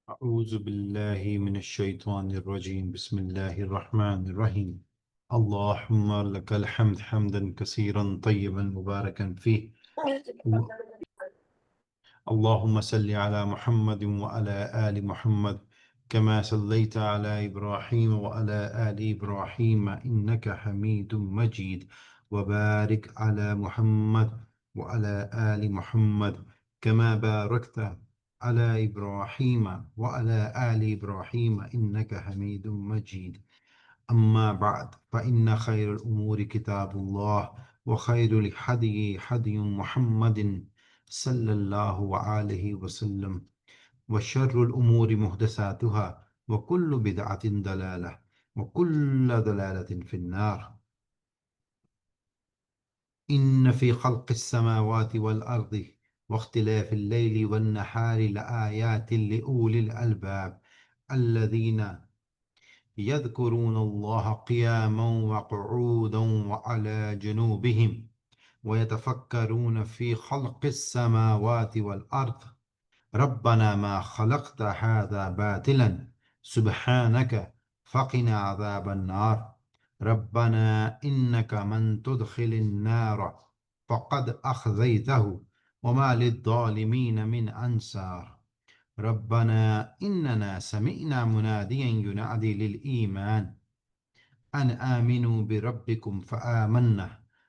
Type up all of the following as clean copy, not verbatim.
أعوذ بالله من الشيطان الرجيم بسم الله الرحمن الرحيم اللهم لك الحمد حمدا كثيرا طيبا مباركا فيه اللهم صل على محمد وعلى آل محمد كما صليت على إبراهيم وعلى آل إبراهيم إنك حميد مجيد وبارك على محمد وعلى آل محمد كما باركت على إبراهيم وعلى آل إبراهيم إنك حميد مجيد أما بعد فإن خير الأمور كتاب الله وخير الهدي هدي محمد صلى الله عليه وسلم وشر الأمور محدثاتها وكل بدعة ضلالة وكل ضلالة في النار إن في خلق السماوات والأرض واختلاف الليل والنهار لآيات لأولي الألباب الذين يذكرون الله قياما وقعودا وعلى جنوبهم ويتفكرون في خلق السماوات والأرض ربنا ما خلقت هذا باطلا سبحانك فقنا عذاب النار ربنا إنك من تدخل النار فقد أخزيته وما للظالمين من أنصار ربنا إننا سمعنا مناديا ينادي للإيمان أن آمنوا بربكم فآمنا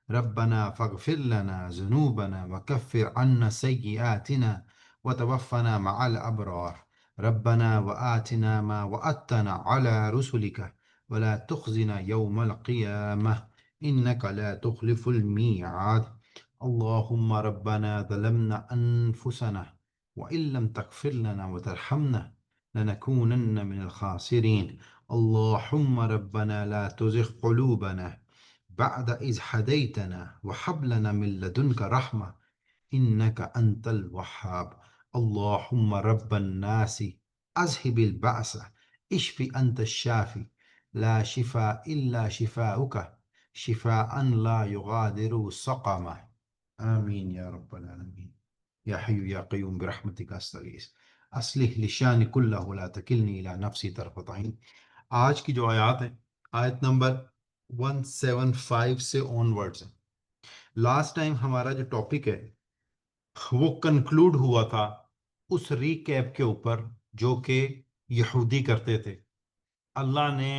ربنا فاغفر لنا ذنوبنا وكفر عنا سيئاتنا وتوفنا مع الأبرار ربنا وآتنا ما وعدتنا على رسلك ولا تخزنا يوم القيامة إنك لا تخلف الميعاد اللهم ربنا ظلمنا أنفسنا وإن لم تغفر لنا وترحمنا لنكونن من الخاسرين اللهم ربنا لا تزغ قلوبنا بعد إذ هديتنا وهب لنا من لدنك رحمة إنك أنت الوهاب اللهم رب الناس أذهب البأس اشف أنت الشافي لا شفاء إلا شفاؤك شفاء لا يغادر سقما آمين يا رب العالمين يا حي يا قيوم برحمتك أستغيث أصلح لشاني كله لا تكلني إلى نفسي طرفة عين آج کی جو آیات ہیں آیت نمبر 175 سے آنورڈز ہیں. لاسٹ ٹائم ہمارا جو ٹاپک ہے وہ کنکلوڈ ہوا تھا اس ریکیپ کے اوپر جو کہ یہودی کرتے تھے. اللہ نے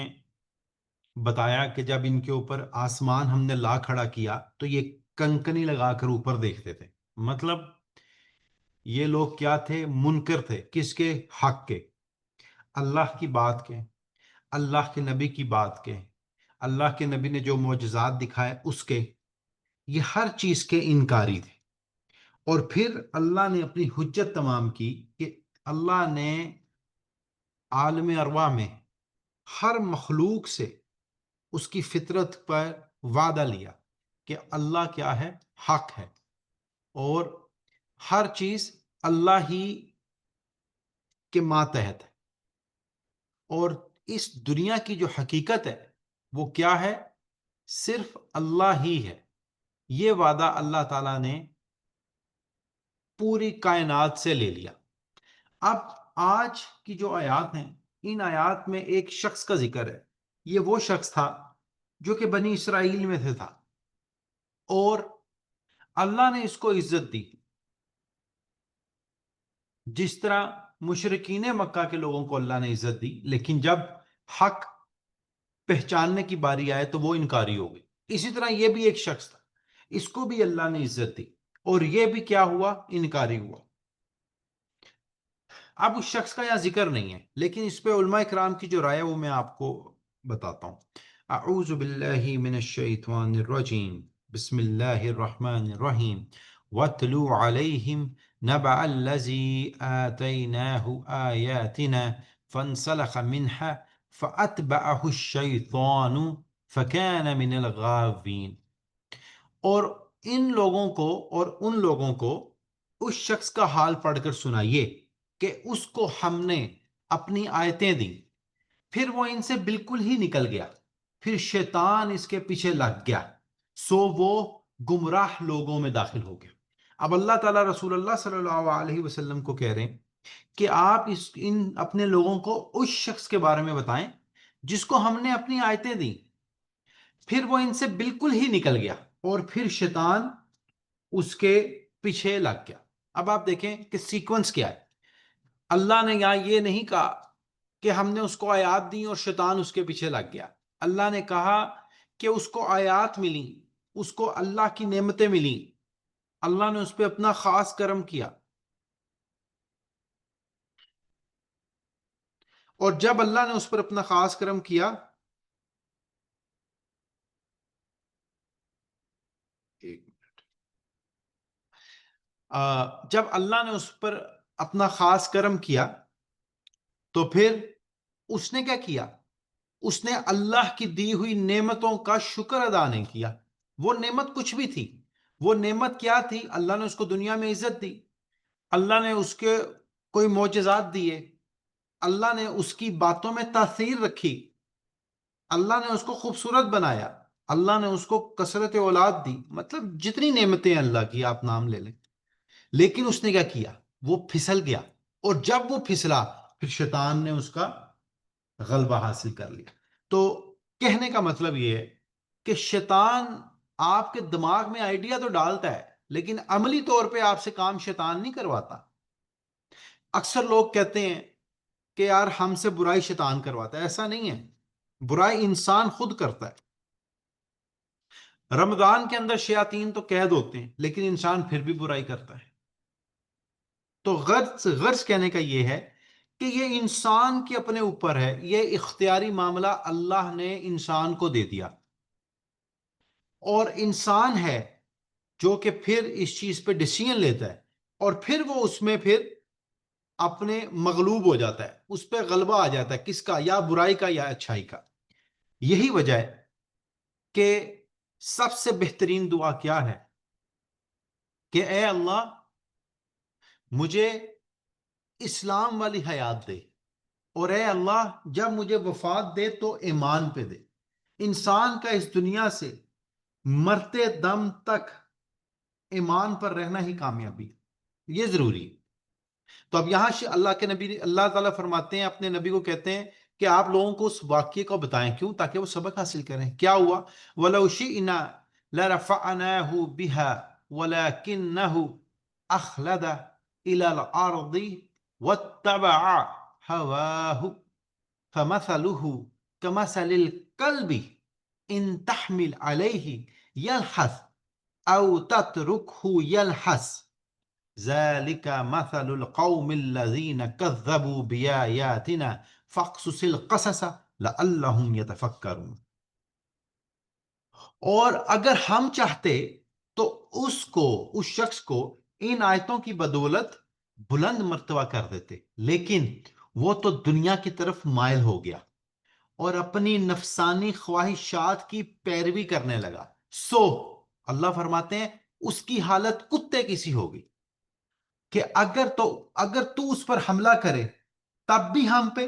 بتایا کہ جب ان کے اوپر آسمان ہم نے لا کھڑا کیا تو یہ کنکنی لگا کر اوپر دیکھتے تھے. مطلب یہ لوگ کیا تھے؟ منکر تھے. کس کے؟ حق کے، اللہ کی بات کے، اللہ کے نبی کی بات کے، اللہ کے نبی نے جو معجزات دکھائے اس کے، یہ ہر چیز کے انکاری تھے. اور پھر اللہ نے اپنی حجت تمام کی کہ اللہ نے عالم ارواح میں ہر مخلوق سے اس کی فطرت پر وعدہ لیا کہ اللہ کیا ہے؟ حق ہے، اور ہر چیز اللہ ہی کے ماتحت ہے. اور اس دنیا کی جو حقیقت ہے وہ کیا ہے؟ صرف اللہ ہی ہے. یہ وعدہ اللہ تعالیٰ نے پوری کائنات سے لے لیا. اب آج کی جو آیات ہیں ان آیات میں ایک شخص کا ذکر ہے. یہ وہ شخص تھا جو کہ بنی اسرائیل میں سے تھا، اور اللہ نے اس کو عزت دی جس طرح مشرکین مکہ کے لوگوں کو اللہ نے عزت دی، لیکن جب حق پہچاننے کی باری آئے تو وہ انکاری ہو گئے. اسی طرح یہ بھی ایک شخص تھا، اس کو بھی اللہ نے عزت دی اور یہ بھی کیا ہوا؟ انکاری ہوا. اب اس شخص کا یہاں ذکر نہیں ہے، لیکن اس پہ علماء کرام کی جو رائے ہے وہ میں آپ کو بتاتا ہوں. اعوذ باللہ من الشیطان الرجیم بسم اللہ الرحمن الرحیم وَاتْلُ عَلَيْهِمْ نَبَأَ الَّذِي آتَيْنَاهُ آيَاتِنَا فَانْسَلَخَ مِنْهَا فَأَتْبَعَهُ الشَّيْطَانُ فَكَانَ مِنَ الْغَاوِينَ. اور ان لوگوں کو اور ان لوگوں کو اس شخص کا حال پڑھ کر سنائیے کہ اس کو ہم نے اپنی آیتیں دیں، پھر وہ ان سے بالکل ہی نکل گیا، پھر شیطان اس کے پیچھے لگ گیا، سو وہ گمراہ لوگوں میں داخل ہو گیا. اب اللہ تعالیٰ رسول اللہ صلی اللہ علیہ وسلم کو کہہ رہے ہیں کہ آپ ان اپنے لوگوں کو اس شخص کے بارے میں بتائیں جس کو ہم نے اپنی آیتیں دی، پھر وہ ان سے بالکل ہی نکل گیا اور پھر شیطان اس کے پیچھے لگ گیا۔ اب آپ دیکھیں کہ سیکوینس کیا ہے۔ اللہ نے یہاں یہ نہیں کہا کہ ہم نے اس کو آیات دی اور شیطان اس کے پیچھے لگ گیا۔ اللہ نے کہا کہ اس کو آیات ملی، اس کو اللہ کی نعمتیں ملی، اللہ نے اس پہ اپنا خاص کرم کیا، اور جب اللہ نے اس پر اپنا خاص کرم کیا، جب اللہ نے اس پر اپنا خاص کرم کیا تو پھر اس نے کیا کیا؟ اس نے اللہ کی دی ہوئی نعمتوں کا شکر ادا نہیں کیا۔ وہ نعمت کچھ بھی تھی، وہ نعمت کیا تھی؟ اللہ نے اس کو دنیا میں عزت دی، اللہ نے اس کے کوئی معجزات دیے، اللہ نے اس کی باتوں میں تاثیر رکھی، اللہ نے اس کو خوبصورت بنایا، اللہ نے اس کو کثرت اولاد دی، مطلب جتنی نعمتیں اللہ کی آپ نام لے لیں۔ لیکن اس نے کیا کیا؟ وہ پھسل گیا، اور جب وہ پھسلا پھر شیطان نے اس کا غلبہ حاصل کر لیا۔ تو کہنے کا مطلب یہ ہے کہ شیطان آپ کے دماغ میں آئیڈیا تو ڈالتا ہے لیکن عملی طور پہ آپ سے کام شیطان نہیں کرواتا۔ اکثر لوگ کہتے ہیں کہ یار ہم سے برائی شیطان کرواتا ہے، ایسا نہیں ہے، برائی انسان خود کرتا ہے۔ رمضان کے اندر شیاطین تو قید ہوتے ہیں لیکن انسان پھر بھی برائی کرتا ہے۔ تو غرض کہنے کا یہ ہے کہ یہ انسان کے اپنے اوپر ہے، یہ اختیاری معاملہ اللہ نے انسان کو دے دیا، اور انسان ہے جو کہ پھر اس چیز پہ ڈیسیژن لیتا ہے، اور پھر وہ اس میں پھر اپنے مغلوب ہو جاتا ہے، اس پہ غلبہ آ جاتا ہے، کس کا؟ یا برائی کا یا اچھائی کا۔ یہی وجہ ہے کہ سب سے بہترین دعا کیا ہے کہ اے اللہ مجھے اسلام والی حیات دے، اور اے اللہ جب مجھے وفات دے تو ایمان پہ دے۔ انسان کا اس دنیا سے مرتے دم تک ایمان پر رہنا ہی کامیابی ہے، یہ ضروری ہے۔ تو اب یہاں اللہ کے نبی اللہ تعالیٰ فرماتے ہیں، اپنے نبی کو کہتے ہیں کہ آپ لوگوں کو اس واقعے کو بتائیں، کیوں؟ تاکہ وہ سبق حاصل کریں۔ کیا ہوا؟ وَلَوْ شِئْنَا لَرَفَعْنَاهُ بِهَا وَلَكِنَّهُ أَخْلَدَ إِلَى الْأَرْضِ وَاتَّبَعَ هَوَاهُ فَمَثَلُهُ كَمَثَلِ الْكَلْبِ إِن تَحْمِلْ عَلَيْهِ يَلْحَثْ أَوْ تَتْرُكْهُ يَلْحَثْ ذَلِكَ مَثَلُ الْقَوْمِ الَّذِينَ كَذَّبُوا بِآيَاتِنَا فَاقْصُصِ الْقَصَصَ لَعَلَّهُمْ يَتَفَكَّرُونَ۔ اور اگر ہم چاہتے تو اس شخص کو ان آیتوں کی بدولت بلند مرتبہ کر دیتے، لیکن وہ تو دنیا کی طرف مائل ہو گیا اور اپنی نفسانی خواہشات کی پیروی کرنے لگا، سو اللہ فرماتے ہیں اس کی حالت کتے کی سی ہوگی کہ اگر تو اس پر حملہ کرے تب بھی ہم پہ،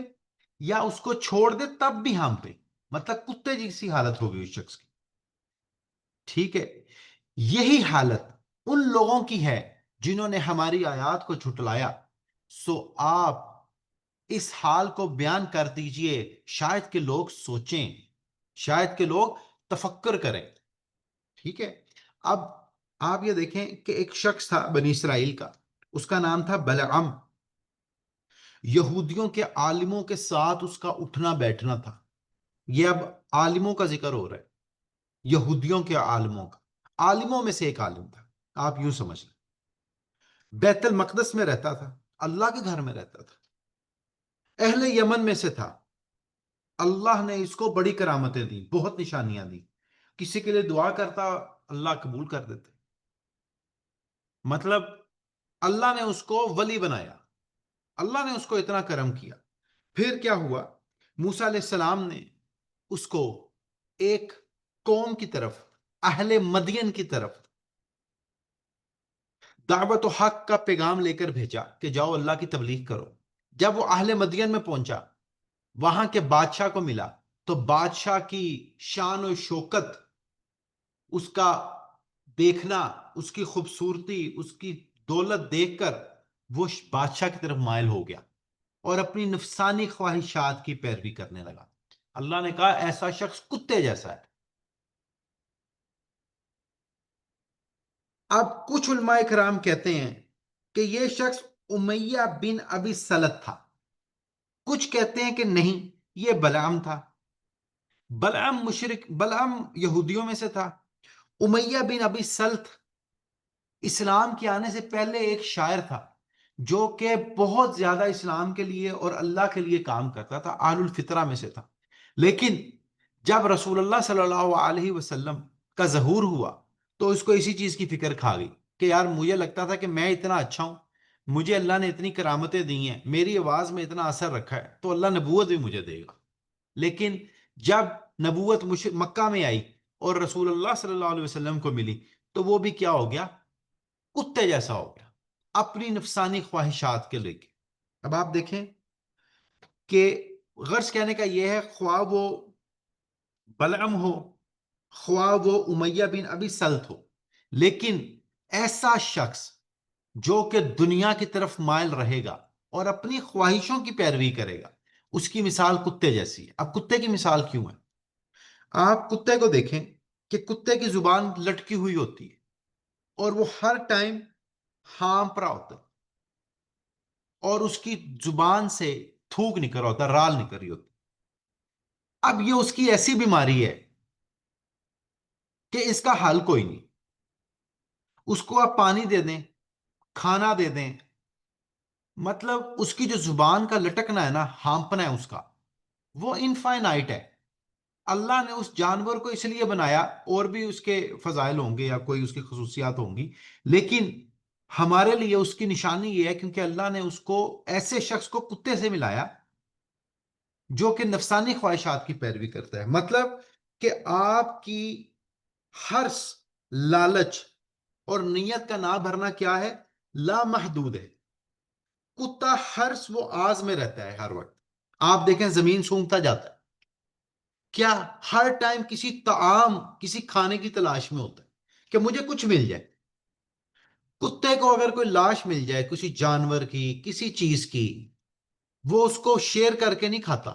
یا اس کو چھوڑ دے تب بھی ہم پہ، مطلب کتے جیسی حالت ہوگی اس شخص کی۔ ٹھیک ہے، یہی حالت ان لوگوں کی ہے جنہوں نے ہماری آیات کو جھٹلایا۔ سو آپ اس حال کو بیان کر دیجئے، شاید کہ لوگ سوچیں، شاید کہ لوگ تفکر کریں۔ ٹھیک ہے، اب آپ یہ دیکھیں کہ ایک شخص تھا بنی اسرائیل کا، اس کا نام تھا بلعم۔ یہودیوں کے عالموں کے ساتھ اس کا اٹھنا بیٹھنا تھا۔ یہ اب عالموں کا ذکر ہو رہا ہے، یہودیوں کے عالموں کا، عالموں میں سے ایک عالم تھا، آپ یوں سمجھ لیں۔ بیت المقدس میں رہتا تھا، اللہ کے گھر میں رہتا تھا، اہل یمن میں سے تھا۔ اللہ نے اس کو بڑی کرامتیں دی، بہت نشانیاں دی، کسی کے لیے دعا کرتا اللہ قبول کر دیتے، مطلب اللہ نے اس کو ولی بنایا، اللہ نے اس کو اتنا کرم کیا۔ پھر کیا ہوا؟ موسیٰ علیہ السلام نے اس کو ایک قوم کی طرف، اہل مدین کی طرف دعوت و حق کا پیغام لے کر بھیجا کہ جاؤ اللہ کی تبلیغ کرو۔ جب وہ اہل مدین میں پہنچا، وہاں کے بادشاہ کو ملا، تو بادشاہ کی شان و شوکت، اس کا دیکھنا، اس کی خوبصورتی، اس کی دولت دیکھ کر وہ بادشاہ کی طرف مائل ہو گیا اور اپنی نفسانی خواہشات کی پیروی کرنے لگا۔ اللہ نے کہا ایسا شخص کتے جیسا ہے۔ اب کچھ علماء کرام کہتے ہیں کہ یہ شخص امیہ بن ابی سلط تھا، کچھ کہتے ہیں کہ نہیں، یہ بلعام تھا۔ بلعام یہودیوں میں سے تھا۔ امیہ بن ابی سلط اسلام کے آنے سے پہلے ایک شاعر تھا جو کہ بہت زیادہ اسلام کے لیے اور اللہ کے لیے کام کرتا تھا، آل الفطرہ میں سے تھا۔ لیکن جب رسول اللہ صلی اللہ علیہ وسلم کا ظہور ہوا تو اس کو اسی چیز کی فکر کھا گئی کہ یار مجھے لگتا تھا کہ میں اتنا اچھا ہوں، مجھے اللہ نے اتنی کرامتیں دی ہیں، میری آواز میں اتنا اثر رکھا ہے، تو اللہ نبوت بھی مجھے دے گا۔ لیکن جب نبوت مکہ میں آئی اور رسول اللہ صلی اللہ علیہ وسلم کو ملی تو وہ بھی کیا ہو گیا؟ کتے جیسا ہو گیا، اپنی نفسانی خواہشات کے لے کے۔ اب آپ دیکھیں کہ غرض کہنے کا یہ ہے، خواہ وہ بلعم ہو، خواہ وہ امیہ بن ابی سلط ہو، لیکن ایسا شخص جو کہ دنیا کی طرف مائل رہے گا اور اپنی خواہشوں کی پیروی کرے گا، اس کی مثال کتے جیسی ہے۔ اب کتے کی مثال کیوں ہے؟ آپ کتے کو دیکھیں کہ کتے کی زبان لٹکی ہوئی ہوتی ہے اور وہ ہر ٹائم ہانپ رہا ہوتا ہے اور اس کی زبان سے تھوک نکل رہا ہوتا ہے، رال نکل رہی ہوتی۔ اب یہ اس کی ایسی بیماری ہے کہ اس کا حل کوئی نہیں۔ اس کو آپ پانی دے دیں، کھانا دے دیں، مطلب اس کی جو زبان کا لٹکنا ہے نا، ہانپنا ہے اس کا، وہ انفائنائٹ ہے۔ اللہ نے اس جانور کو اس لیے بنایا، اور بھی اس کے فضائل ہوں گے یا کوئی اس کی خصوصیات ہوں گی، لیکن ہمارے لیے اس کی نشانی یہ ہے کیونکہ اللہ نے اس کو ایسے شخص کو کتے سے ملایا جو کہ نفسانی خواہشات کی پیروی کرتا ہے۔ مطلب کہ آپ کی حرص، لالچ اور نیت کا نہ بھرنا کیا ہے؟ لامحدود ہے۔ کتا حرص وہ آز میں رہتا ہے ہر وقت۔ آپ دیکھیں زمین سونگتا جاتا ہے، کیا ہر ٹائم کسی طعام، کسی کھانے کی تلاش میں ہوتا ہے کہ مجھے کچھ مل جائے۔ کتے کو اگر کوئی لاش مل جائے کسی جانور کی، کسی چیز کی، وہ اس کو شیئر کر کے نہیں کھاتا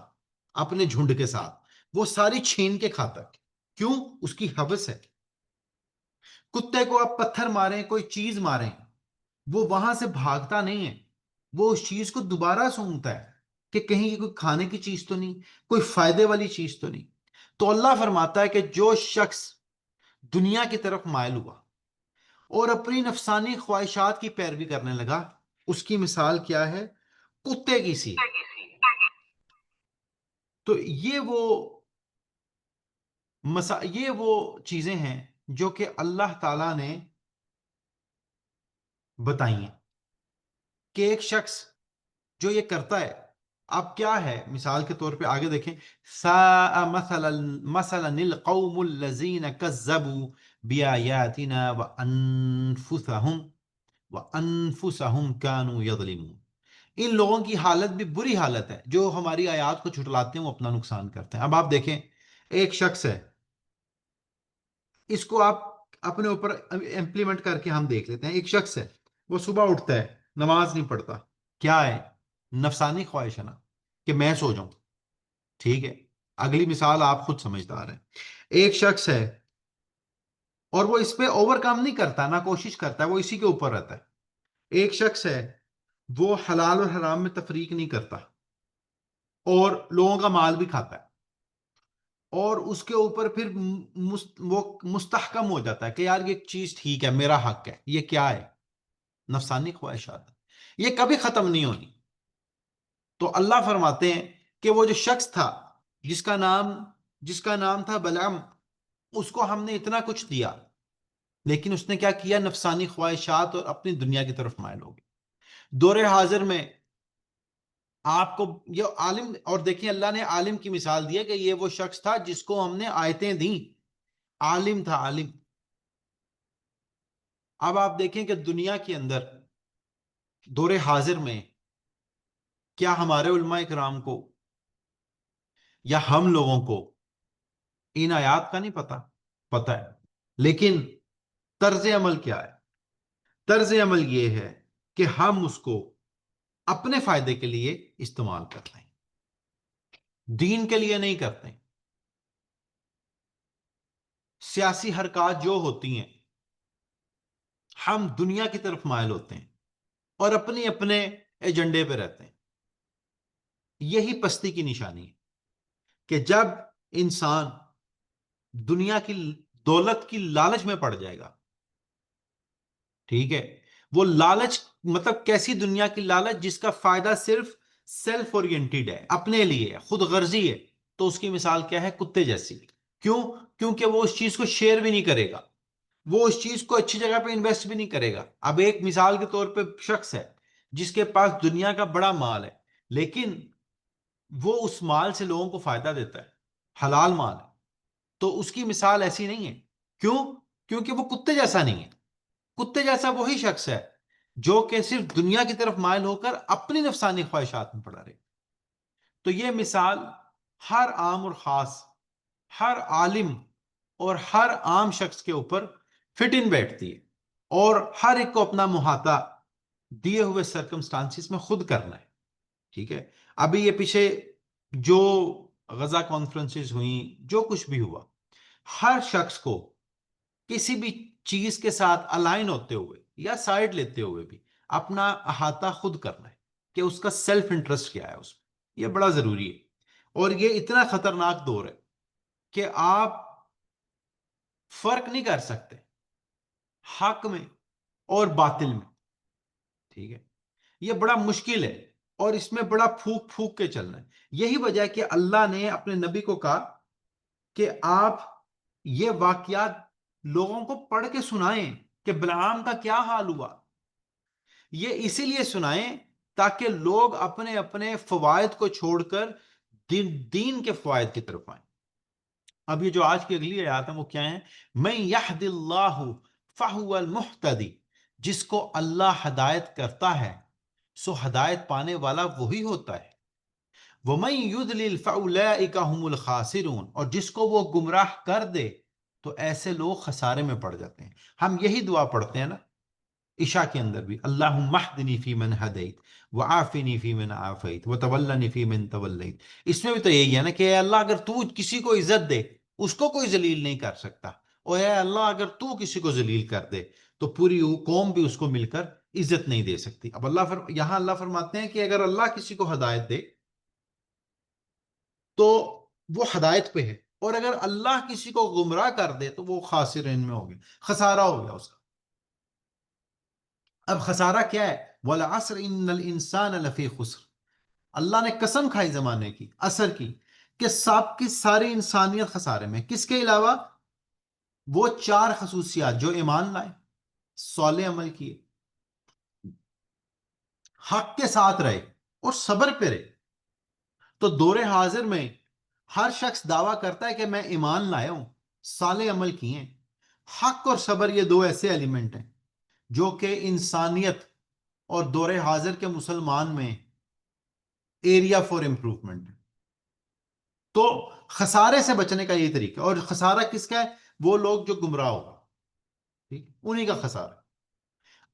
اپنے جھنڈ کے ساتھ، وہ ساری چھین کے کھاتا ہے۔ کیوں؟ اس کی حوث ہے۔ کتے کو آپ پتھر ماریں، کوئی چیز ماریں، وہ وہاں سے بھاگتا نہیں ہے، وہ اس چیز کو دوبارہ سونگتا ہے کہ کہیں یہ کوئی کھانے کی چیز تو نہیں، کوئی فائدے والی چیز تو نہیں۔ تو اللہ فرماتا ہے کہ جو شخص دنیا کی طرف مائل ہوا اور اپنی نفسانی خواہشات کی پیروی کرنے لگا، اس کی مثال کیا ہے؟ کتے کی سی ہے۔ تو یہ وہ چیزیں ہیں جو کہ اللہ تعالی نے بتائی ہیں کہ ایک شخص جو یہ کرتا ہے، اب کیا ہے؟ مثال کے طور پہ آگے دیکھیں، ساء مثلا القوم الذین کذبوا بآیاتنا وانفسهم كانوا یظلمون۔ ان لوگوں کی حالت بھی بری حالت ہے جو ہماری آیات کو جھٹلاتے ہیں، وہ اپنا نقصان کرتے ہیں۔ اب آپ دیکھیں ایک شخص ہے، اس کو آپ اپنے اوپر امپلیمنٹ کر کے ہم دیکھ لیتے ہیں۔ ایک شخص ہے، وہ صبح اٹھتا ہے، نماز نہیں پڑھتا، کیا ہے؟ نفسانی خواہش ہے نا کہ میں سو جاؤں، ٹھیک ہے؟ اگلی مثال آپ خود سمجھدار ہیں۔ ایک شخص ہے اور وہ اس پہ اوور کم نہیں کرتا، نہ کوشش کرتا ہے، وہ اسی کے اوپر رہتا ہے۔ ایک شخص ہے، وہ حلال اور حرام میں تفریق نہیں کرتا اور لوگوں کا مال بھی کھاتا ہے، اور اس کے اوپر پھر وہ مستحکم ہو جاتا ہے کہ یار یہ چیز ٹھیک ہے، میرا حق ہے۔ یہ کیا ہے؟ نفسانی خواہشات۔ یہ کبھی ختم نہیں ہونی۔ تو اللہ فرماتے ہیں کہ وہ جو شخص تھا جس کا نام تھا بلعم، اس کو ہم نے اتنا کچھ دیا، لیکن اس نے کیا کیا؟ نفسانی خواہشات اور اپنی دنیا کی طرف مائل ہو گئی۔ دور حاضر میں آپ کو یہ عالم، اور دیکھیں اللہ نے عالم کی مثال دی ہے کہ یہ وہ شخص تھا جس کو ہم نے آیتیں دیں، عالم تھا، عالم۔ اب آپ دیکھیں کہ دنیا کے اندر دور حاضر میں کیا ہمارے علماء کرام کو یا ہم لوگوں کو ان آیات کا نہیں پتا؟ پتہ ہے، لیکن طرز عمل کیا ہے؟ طرز عمل یہ ہے کہ ہم اس کو اپنے فائدے کے لیے استعمال کرتے ہیں، دین کے لیے نہیں کرتے۔ سیاسی حرکات جو ہوتی ہیں، ہم دنیا کی طرف مائل ہوتے ہیں اور اپنے اپنے ایجنڈے پہ رہتے ہیں۔ یہی پستی کی نشانی ہے کہ جب انسان دنیا کی دولت کی لالچ میں پڑ جائے گا، ٹھیک ہے، وہ لالچ مطلب کیسی دنیا کی لالچ جس کا فائدہ صرف سیلف اورینٹیڈ ہے، اپنے لیے ہے، خود غرضی ہے، تو اس کی مثال کیا ہے؟ کتے جیسی۔ کیوں؟ کیونکہ وہ اس چیز کو شیئر بھی نہیں کرے گا، وہ اس چیز کو اچھی جگہ پہ انویسٹ بھی نہیں کرے گا۔ اب ایک مثال کے طور پہ شخص ہے جس کے پاس دنیا کا بڑا مال ہے، لیکن وہ اس مال سے لوگوں کو فائدہ دیتا ہے، حلال مال ہے، تو اس کی مثال ایسی نہیں ہے۔ کیوں؟ کیونکہ وہ کتے جیسا نہیں ہے۔ کتے جیسا وہی شخص ہے جو کہ صرف دنیا کی طرف مائل ہو کر اپنی نفسانی خواہشات میں پڑا رہے۔ تو یہ مثال ہر عام اور خاص، ہر عالم اور ہر عام شخص کے اوپر فٹ ان بیٹھتی ہے، اور ہر ایک کو اپنا محاطہ دیے ہوئے سرکمسٹانسز میں خود کرنا ہے، ٹھیک ہے۔ ابھی یہ پیچھے جو غزہ کانفرنسز ہوئیں، جو کچھ بھی ہوا، ہر شخص کو کسی بھی چیز کے ساتھ الائن ہوتے ہوئے یا سائڈ لیتے ہوئے بھی اپنا احاطہ خود کرنا ہے کہ اس کا سیلف انٹرسٹ کیا ہے اس میں۔ یہ بڑا ضروری ہے، اور یہ اتنا خطرناک دور ہے کہ آپ فرق نہیں کر سکتے حق میں اور باطل میں، ٹھیک ہے۔ یہ بڑا مشکل ہے، اور اس میں بڑا پھونک پھونک کے چلنا ہے۔ یہی وجہ ہے کہ اللہ نے اپنے نبی کو کہا کہ آپ یہ واقعات لوگوں کو پڑھ کے سنائیں کہ بلعام کا کیا حال ہوا۔ یہ اسی لیے سنائیں تاکہ لوگ اپنے اپنے فوائد کو چھوڑ کر دین کے فوائد کی طرف آئیں۔ اب یہ جو آج کی اگلی آیات ہیں وہ کیا ہیں؟ من یہد اللہ فہو المہتدی، جس کو اللہ ہدایت کرتا ہے سو ہدایت پانے والا وہی ہوتا ہے۔ وَمَن يُضْلِلْ فَأُولَئِكَ هُمُ الْخَاسِرُونَ، اور جس کو وہ گمراہ کر دے تو ایسے لوگ خسارے میں پڑ جاتے ہیں۔ ہم یہی دعا پڑھتے ہیں نا عشاء کے اندر بھی، اللہم اہدنی فی من ہدیت وعافنی فی من عافیت وتولنی فی من تولیت۔ اس میں بھی تو یہی ہے نا کہ اے اللہ اگر تو کسی کو عزت دے اس کو کوئی ذلیل نہیں کر سکتا، اور اے اللہ اگر تو کسی کو ذلیل کر دے تو پوری قوم بھی اس کو مل کر عزت نہیں دے سکتی۔ اب یہاں اللہ فرماتے ہیں کہ اگر اللہ کسی کو ہدایت دے تو وہ ہدایت پہ ہے، اور اگر اللہ کسی کو گمراہ کر دے تو وہ خاسرین میں ہو گیا، خسارہ ہو گیا اس کا۔ اب خسارہ کیا ہے؟ وَالْعَصْرِ إِنَّ الْإِنسَانَ لَفِي خُسْرٍ، اللہ نے قسم کھائی زمانے کی، عصر کی، کہ سب کی ساری انسانیت خسارے میں۔ کس کے علاوہ؟ وہ چار خصوصیات جو ایمان لائے، صالح عمل کیے، حق کے ساتھ رہے اور صبر پہ رہے۔ تو دور حاضر میں ہر شخص دعویٰ کرتا ہے کہ میں ایمان لایا ہوں، صالح عمل کیے ہیں۔ حق اور صبر یہ دو ایسے ایلیمنٹ ہیں جو کہ انسانیت اور دور حاضر کے مسلمان میں ایریا فار امپروومنٹ ہے۔ تو خسارے سے بچنے کا یہی طریقہ، اور خسارہ کس کا ہے؟ وہ لوگ جو گمراہ ہوگا، ٹھیک، انہی کا خسارہ۔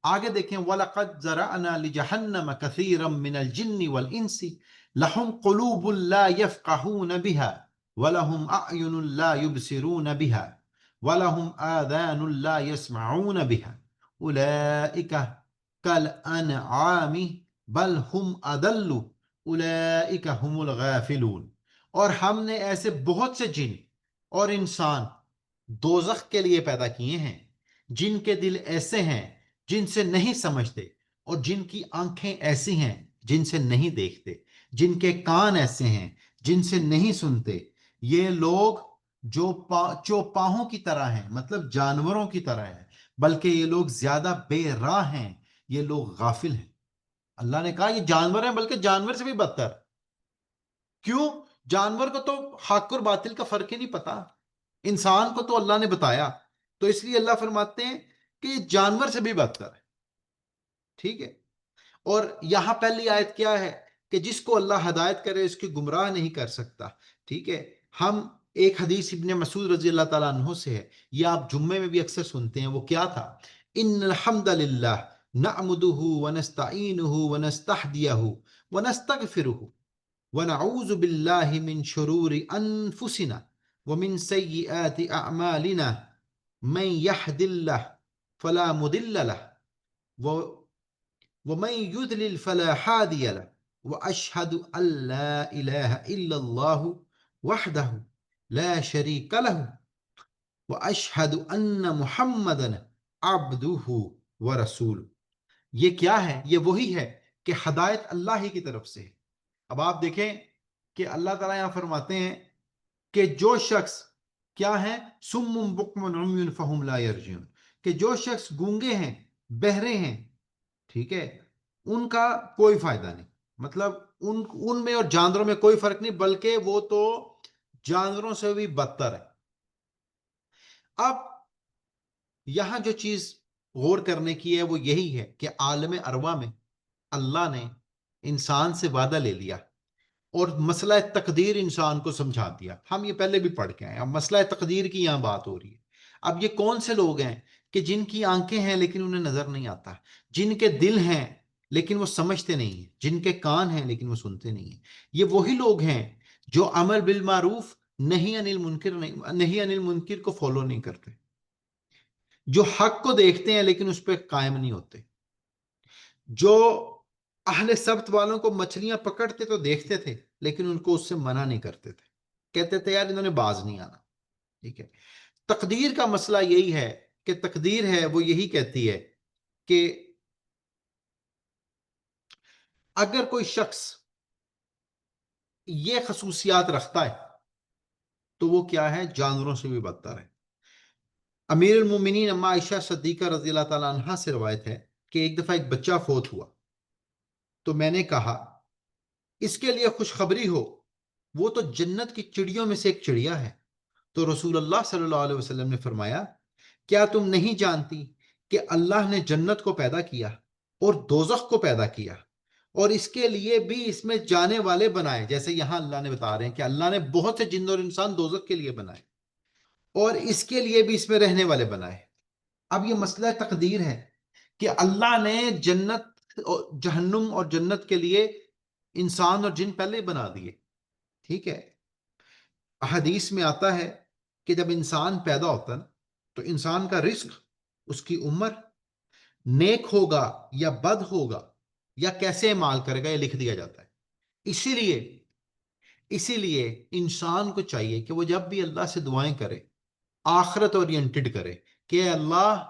آگے دیکھیں، وَلَقَدْ زَرَعْنَا لِجَهَنَّمَ كَثِيرًا مِنَ الْجِنِّ وَالْإِنسِ لَهُمْ قُلُوبٌ لَا يَفْقَهُونَ بِهَا وَلَهُمْ أَعْيُنٌ لَا يُبْصِرُونَ بِهَا وَلَهُمْ آذَانٌ لَا يَسْمَعُونَ بِهَا أُولَئِكَ كَالْأَنْعَامِ بَلْ هُمْ أَضَلُّ أُولَئِكَ هُمُ الْغَافِلُونَ۔ اور ہم نے ایسے بہت سے جن اور انسان دوزخ کے لیے پیدا کیے ہیں، جن کے دل ایسے ہیں جن سے نہیں سمجھتے، اور جن کی آنکھیں ایسی ہیں جن سے نہیں دیکھتے، جن کے کان ایسے ہیں جن سے نہیں سنتے۔ یہ لوگ جو چوپاہوں کی طرح ہیں، مطلب جانوروں کی طرح ہیں، بلکہ یہ لوگ زیادہ بے راہ ہیں، یہ لوگ غافل ہیں۔ اللہ نے کہا یہ جانور ہیں، بلکہ جانور سے بھی بدتر۔ کیوں؟ جانور کو تو حق اور باطل کا فرق ہی نہیں پتا، انسان کو تو اللہ نے بتایا، تو اس لیے اللہ فرماتے ہیں کہ یہ جانور سے بھی بدتر ہے، ٹھیک ہے۔ اور یہاں پہلی آیت کیا ہے کہ جس کو اللہ ہدایت کرے اس کی گمراہ نہیں کر سکتا، ٹھیک ہے۔ ہم ایک حدیث ابن مسعود رضی اللہ تعالیٰ عنہ سے ہے، یہ آپ جمعے میں بھی اکثر سنتے ہیں، وہ کیا تھا؟ ان الحمد للہ نعمده ونستعینه ونستهدیه ونستغفره ونعوذ باللہ من شرور انفسنا ومن سیئات اعمالنا من يهد الله فلا مضل له ومن يضلل فلا هادي له واشهد ان لا اله الا الله وحده لا شريك له واشهد ان محمدا عبده ورسوله. یہ کیا ہے؟ یہ وہی ہے کہ ہدایت اللہ ہی کی طرف سے ہے. اب آپ دیکھیں کہ اللہ تعالیٰ یہاں فرماتے ہیں کہ جو شخص کیا ہے، سم بکم عمی فہم لا یرجعون، کہ جو شخص گونگے ہیں، بہرے ہیں، ٹھیک ہے، ان کا کوئی فائدہ نہیں. مطلب ان میں اور جانوروں میں کوئی فرق نہیں، بلکہ وہ تو جانوروں سے بھی بدتر ہے. اب یہاں جو چیز غور کرنے کی ہے وہ یہی ہے کہ عالم ارواح میں اللہ نے انسان سے وعدہ لے لیا اور مسئلہ تقدیر انسان کو سمجھا دیا. ہم یہ پہلے بھی پڑھ کے آئے. اب مسئلہ تقدیر کی یہاں بات ہو رہی ہے. اب یہ کون سے لوگ ہیں کہ جن کی آنکھیں ہیں لیکن انہیں نظر نہیں آتا، جن کے دل ہیں لیکن وہ سمجھتے نہیں ہیں، جن کے کان ہیں لیکن وہ سنتے نہیں ہیں. یہ وہی لوگ ہیں جو امر بالمعروف نہیں انل منکر کو فالو نہیں کرتے، جو حق کو دیکھتے ہیں لیکن اس پہ قائم نہیں ہوتے، جو اہل سبت والوں کو مچھلیاں پکڑتے تو دیکھتے تھے لیکن ان کو اس سے منع نہیں کرتے تھے، کہتے تھے یار انہوں نے باز نہیں آنا. ٹھیک ہے. تقدیر کا مسئلہ یہی ہے کہ تقدیر ہے وہ یہی کہتی ہے کہ اگر کوئی شخص یہ خصوصیات رکھتا ہے تو وہ کیا ہے؟ جانوروں سے بھی بدتر ہے. امیر المومنین اما عائشہ صدیقہ رضی اللہ تعالیٰ عنہا سے روایت ہے کہ ایک دفعہ ایک بچہ فوت ہوا تو میں نے کہا اس کے لیے خوشخبری ہو، وہ تو جنت کی چڑیوں میں سے ایک چڑیا ہے. تو رسول اللہ صلی اللہ علیہ وسلم نے فرمایا کیا تم نہیں جانتی کہ اللہ نے جنت کو پیدا کیا اور دوزخ کو پیدا کیا اور اس کے لیے بھی اس میں جانے والے بنائے؟ جیسے یہاں اللہ نے بتا رہے ہیں کہ اللہ نے بہت سے جن اور انسان دوزخ کے لیے بنائے اور اس کے لیے بھی اس میں رہنے والے بنائے. اب یہ مسئلہ تقدیر ہے کہ اللہ نے جنت جہنم اور جنت کے لیے انسان اور جن پہلے بنا دیے. ٹھیک ہے. حدیث میں آتا ہے کہ جب انسان پیدا ہوتا ہے تو انسان کا رزق، اس کی عمر، نیک ہوگا یا بد ہوگا یا کیسے مال کرے گا، یہ لکھ دیا جاتا ہے. اسی لیے انسان کو چاہیے کہ وہ جب بھی اللہ سے دعائیں کرے آخرت اورینٹڈ کرے کہ اے اللہ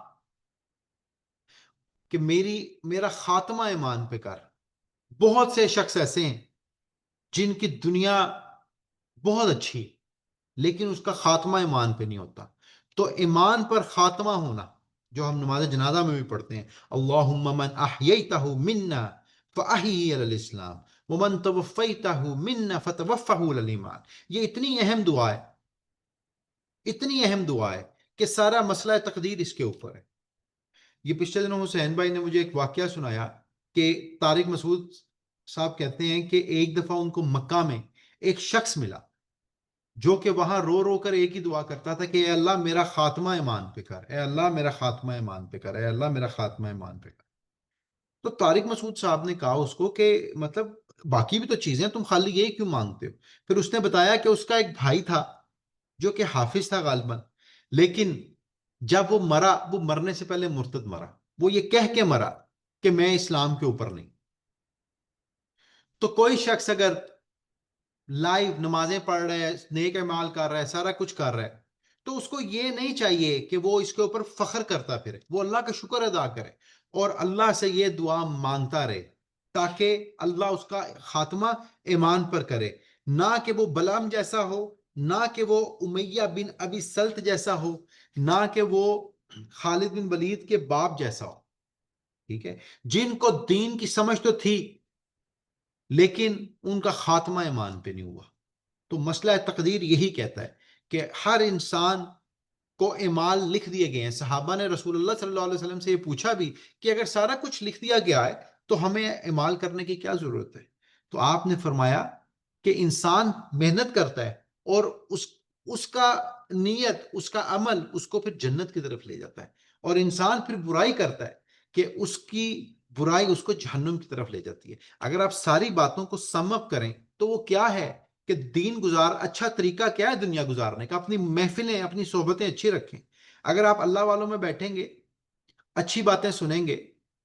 کہ میرا خاتمہ ایمان پہ کر. بہت سے شخص ایسے ہیں جن کی دنیا بہت اچھی لیکن اس کا خاتمہ ایمان پہ نہیں ہوتا. تو ایمان پر خاتمہ ہونا جو ہم نماز جنازہ میں بھی پڑھتے ہیں، اللہم من احییتہ منا فاحیہ علی الاسلام ومن توفیتہ منا فتوفہ علی الایمان. یہ اتنی اہم دعا ہے کہ سارا مسئلہ تقدیر اس کے اوپر ہے. یہ پچھلے دنوں حسین بھائی نے مجھے ایک واقعہ سنایا کہ طارق مسعود صاحب کہتے ہیں کہ ایک دفعہ ان کو مکہ میں ایک شخص ملا جو کہ وہاں رو رو کر ایک ہی دعا کرتا تھا کہ اے اللہ میرا خاتمہ ایمان پہ کر، اے اللہ میرا خاتمہ ایمان پہ کر، اے اللہ میرا خاتمہ ایمان پہ کر. تو طارق مسعود صاحب نے کہا اس کو کہ مطلب باقی بھی تو چیزیں، تم خالی یہی کیوں مانگتے ہو؟ پھر اس نے بتایا کہ اس کا ایک بھائی تھا جو کہ حافظ تھا غالباً، لیکن جب وہ مرا، وہ مرنے سے پہلے مرتد مرا. وہ یہ کہہ کے مرا کہ میں اسلام کے اوپر نہیں. تو کوئی شخص اگر لائیو نمازیں پڑھ رہا ہے، نیک اعمال کر رہا ہے، سارا کچھ کر رہا ہے، تو اس کو یہ نہیں چاہیے کہ وہ اس کے اوپر فخر کرتا پھرے. وہ اللہ کا شکر ادا کرے اور اللہ سے یہ دعا مانگتا رہے تاکہ اللہ اس کا خاتمہ ایمان پر کرے، نہ کہ وہ بلعم جیسا ہو، نہ کہ وہ امیہ بن ابی سلط جیسا ہو، نہ کہ وہ خالد بن ولید کے باپ جیسا ہو. ٹھیک ہے. جن کو دین کی سمجھ تو تھی لیکن ان کا خاتمہ ایمان پہ نہیں ہوا. تو مسئلہ تقدیر یہی کہتا ہے کہ ہر انسان کو اعمال لکھ دیے گئے ہیں. صحابہ نے رسول اللہ صلی اللہ علیہ وسلم سے یہ پوچھا بھی کہ اگر سارا کچھ لکھ دیا گیا ہے تو ہمیں اعمال کرنے کی کیا ضرورت ہے؟ تو آپ نے فرمایا کہ انسان محنت کرتا ہے اور اس کا نیت، اس کا عمل اس کو پھر جنت کی طرف لے جاتا ہے، اور انسان پھر برائی کرتا ہے کہ اس کی برائی اس کو جہنم کی طرف لے جاتی ہے. اگر آپ ساری باتوں کو سم اپ کریں تو وہ کیا ہے کہ دین گزار اچھا طریقہ کیا ہے دنیا گزارنے کا؟ اپنی محفلیں اپنی صحبتیں اچھی رکھیں. اگر آپ اللہ والوں میں بیٹھیں گے اچھی باتیں سنیں گے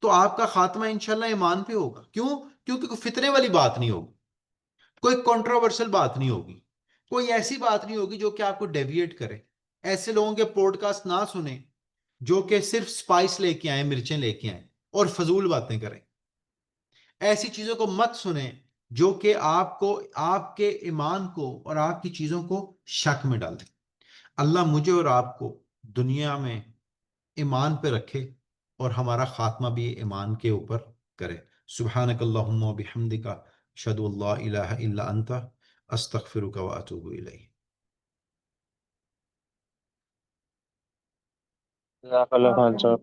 تو آپ کا خاتمہ انشاءاللہ ایمان پہ ہوگا. کیوں؟ کیونکہ کوئی فتنے والی بات نہیں ہوگی, کوئی کنٹروورشل بات نہیں ہوگی, کوئی ایسی بات نہیں ہوگی جو کہ آپ کو ڈیویٹ کرے. ایسے لوگوں کے پوڈ کاسٹ نہ سنیں جو کہ صرف سپائس لے کے آئیں, مرچیں لے کے آئیں اور فضول باتیں کریں. ایسی چیزوں کو مت سنیں جو کہ آپ کو, آپ کے ایمان کو اور آپ کی چیزوں کو شک میں ڈال دیں. اللہ مجھے اور آپ کو دنیا میں ایمان پہ رکھے اور ہمارا خاتمہ بھی ایمان کے اوپر کرے. سبحانک اللہم و بحمدک اشہد ان لا الہ الا انت استغفرک و اتوب الیک. جزاک اللہ خان صاحب.